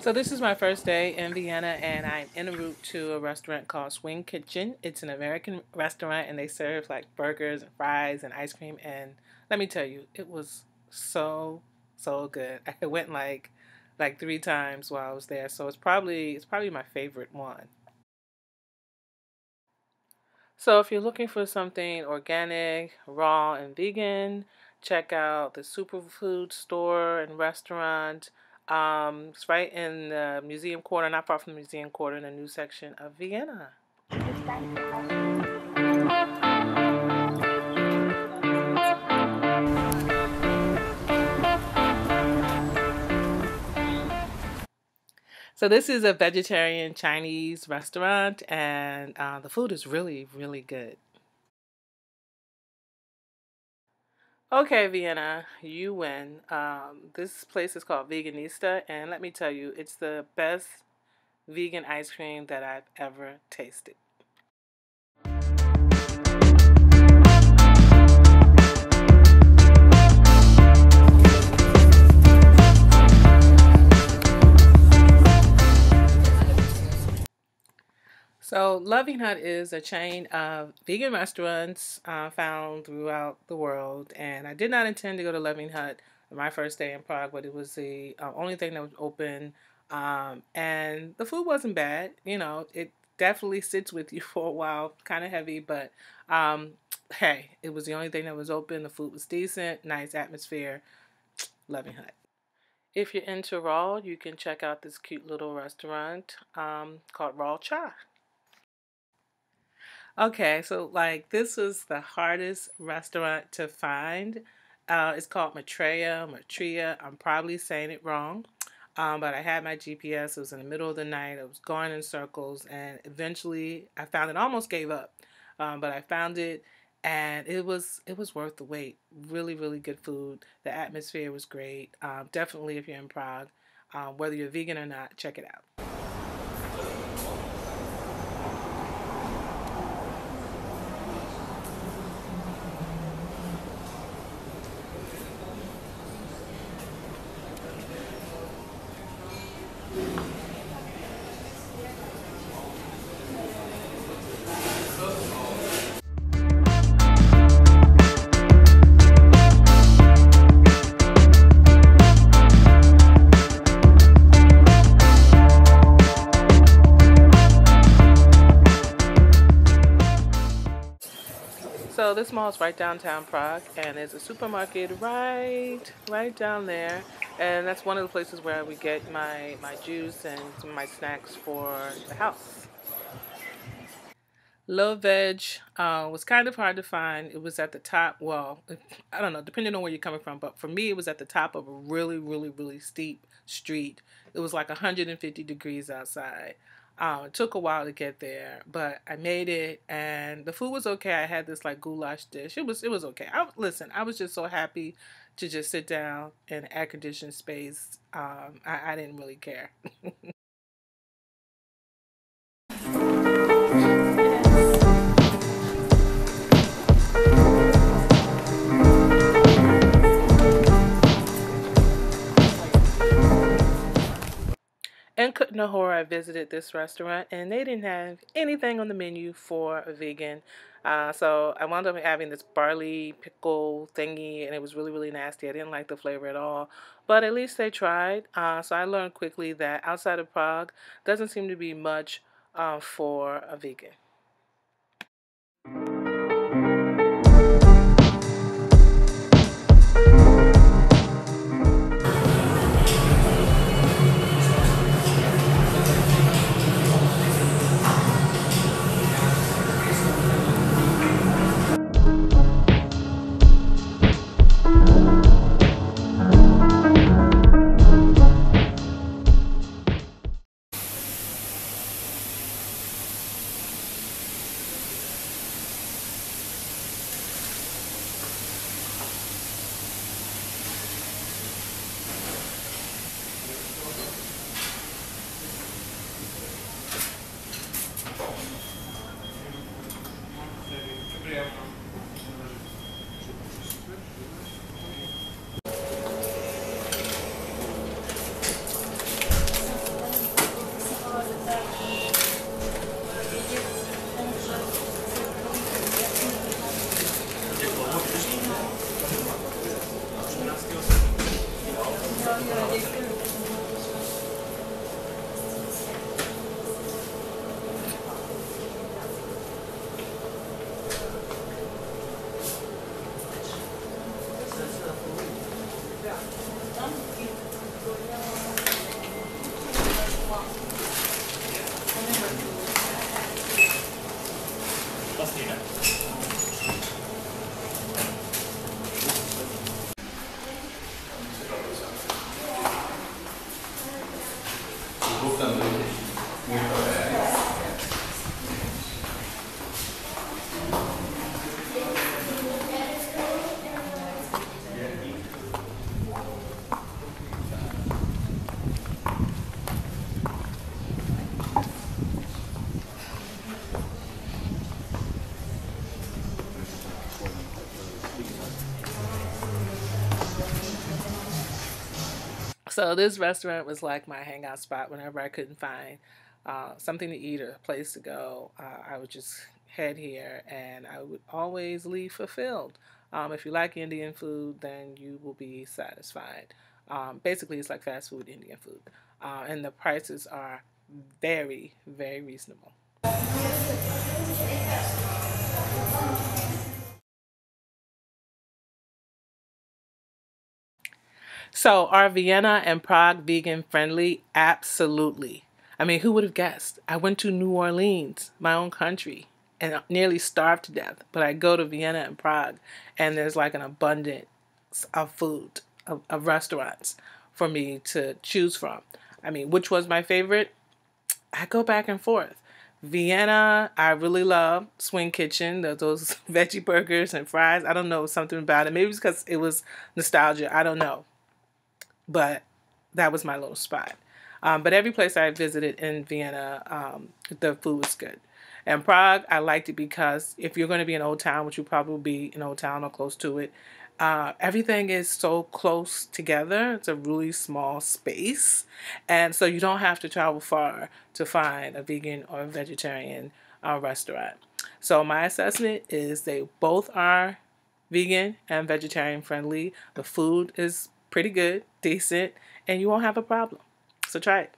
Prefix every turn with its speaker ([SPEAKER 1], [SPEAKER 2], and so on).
[SPEAKER 1] So this is my first day in Vienna, and I'm en route to a restaurant called Swing Kitchen. It's an American restaurant, and they serve like burgers and fries and ice cream. And let me tell you, it was so good. I went like 3 times while I was there, so it's probably my favorite one. So if you're looking for something organic, raw, and vegan, check out the Superfood store and restaurant. It's right in the museum quarter, not far from the museum quarter, in the new section of Vienna. So this is a vegetarian Chinese restaurant, and the food is really good. Okay, Vienna, you win. This place is called Veganista, and let me tell you, it's the best vegan ice cream that I've ever tasted. So, Loving Hut is a chain of vegan restaurants found throughout the world, and I did not intend to go to Loving Hut on my first day in Prague, but it was the only thing that was open, and the food wasn't bad. You know, it definitely sits with you for a while, kind of heavy, but hey, it was the only thing that was open. The food was decent, nice atmosphere. Loving Hut. If you're into raw, you can check out this cute little restaurant called Raw Cha. Okay, so like this was the hardest restaurant to find. It's called Matria. I'm probably saying it wrong, but I had my GPS. It was in the middle of the night. I was going in circles, and eventually I found it. I almost gave up, but I found it, and it was worth the wait. Really good food. The atmosphere was great. Definitely, if you're in Prague, whether you're vegan or not, check it out. So this mall is right downtown Prague, and there's a supermarket right down there, and that's one of the places where we get my juice and some of my snacks for the house. Low veg was kind of hard to find. It was at the top. Well, I don't know, depending on where you're coming from, but for me, it was at the top of a really steep street. It was like 150 degrees outside. It took a while to get there, but I made it, and the food was okay. I had this like goulash dish. It was okay. Listen, I was just so happy to just sit down in an air-conditioned space. I didn't really care. In Kutna, Hora, I visited this restaurant, and they didn't have anything on the menu for a vegan. So I wound up having this barley pickle thingy, and it was really nasty. I didn't like the flavor at all, but at least they tried. So I learned quickly that outside of Prague, doesn't seem to be much for a vegan. So this restaurant was like my hangout spot whenever I couldn't find something to eat or a place to go. I would just head here and I would always leave fulfilled. If you like Indian food, then you will be satisfied. Basically, it's like fast food Indian food. And the prices are very, very reasonable. So, are Vienna and Prague vegan friendly? Absolutely. I mean, who would have guessed? I went to New Orleans, my own country, and nearly starved to death. But I go to Vienna and Prague, and there's like an abundance of food, of restaurants for me to choose from. I mean, which was my favorite? I go back and forth. Vienna, I really love Swing Kitchen, those veggie burgers and fries. I don't know, something about it. Maybe it's because it was nostalgia. I don't know. But that was my little spot. But every place I visited in Vienna, the food was good. And Prague, I liked it because if you're going to be in Old Town, which you probably will be in Old Town or close to it, everything is so close together. It's a really small space. And so you don't have to travel far to find a vegan or a vegetarian restaurant. So my assessment is they both are vegan and vegetarian friendly. The food is pretty good, decent, and you won't have a problem. So try it.